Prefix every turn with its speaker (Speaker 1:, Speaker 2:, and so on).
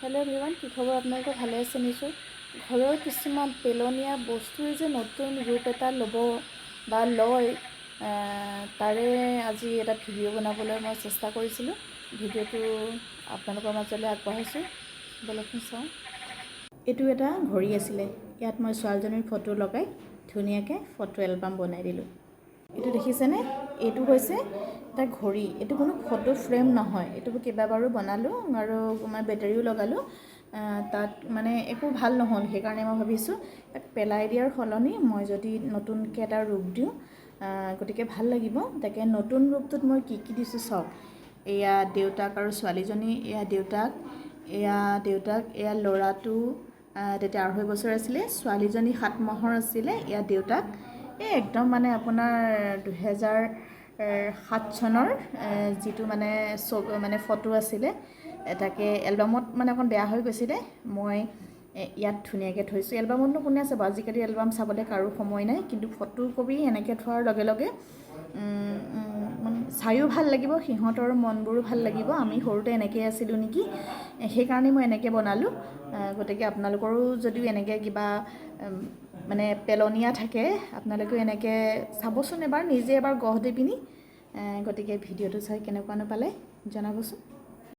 Speaker 1: Hello' everyone, কি খবৰ? আপোনালোকৰ ভালে আছে নিশ্চয়। ঘৰৰ কিছুমান পেলনীয়া বস্তুৱে যে নতুন ৰূপ এটা ল'ব বা লয়, তাৰে আজি এটা ভিডিঅ' বনাবলৈ মই চেষ্টা কৰিছিলোঁ। ভিডিঅ'টো আপোনালোকৰ মাজলৈ আগবঢ়াইছোঁ, বলকচোন চাওঁ। এইটো এটা ঘড়ী আছিলে। ইয়াত মই ছোৱালীজনীৰ ফটো লগাই ধুনীয়াকৈ ফটো এলবাম বনাই দিলোঁ। এইটো দেখিছেনে? এইটো হৈছে এটা ঘড়ী। এইটো কোনো ফটো ফ্ৰেম নহয়। এইটো কেইবাবাৰো বনালোঁ আৰু মই বেটাৰীও লগালোঁ। তাত মানে একো ভাল নহ'ল। সেইকাৰণে মই ভাবিছোঁ তাক পেলাই দিয়াৰ সলনি মই যদি নতুনকৈ এটা ৰূপ দিওঁ, গতিকে ভাল লাগিব। তাকে নতুন ৰূপটোত মই কি কি দিছোঁ চাওক। এয়া দেউতাক আৰু ছোৱালীজনী, এয়া দেউতাক, এয়া ল'ৰাটো তেতিয়া 2.5 বছৰ আছিলে, ছোৱালীজনী 7 মাহৰ আছিলে, এয়া দেউতাক। এই একদম মানে আপোনাৰ 2007 চনৰ যিটো মানে ফটো আছিলে, তাকে এলবামত মানে অকণ বেয়া হৈ গৈছিলে। মই ইয়াত ধুনীয়াকৈ থৈছোঁ। এলবামতনো কোনে চাব, আজিকালি এলবাম চাবলৈ কাৰো সময় নাই, কিন্তু ফটো কপি এনেকৈ থোৱাৰ লগে লগে চায়ো ভাল লাগিব, সিহঁতৰ মনবোৰো ভাল লাগিব। আমি সৰুতে এনেকৈ আছিলোঁ নেকি, সেইকাৰণে মই এনেকৈ বনালোঁ। গতিকে আপোনালোকৰো যদিও এনেকৈ কিবা মানে পেলনীয়া থাকে, আপোনালোকেও এনেকৈ চাবচোন, নিজে এবাৰ গঢ় দি পিনি। গতিকে ভিডিঅ'টো চাই কেনেকুৱানো পালে জনাবচোন।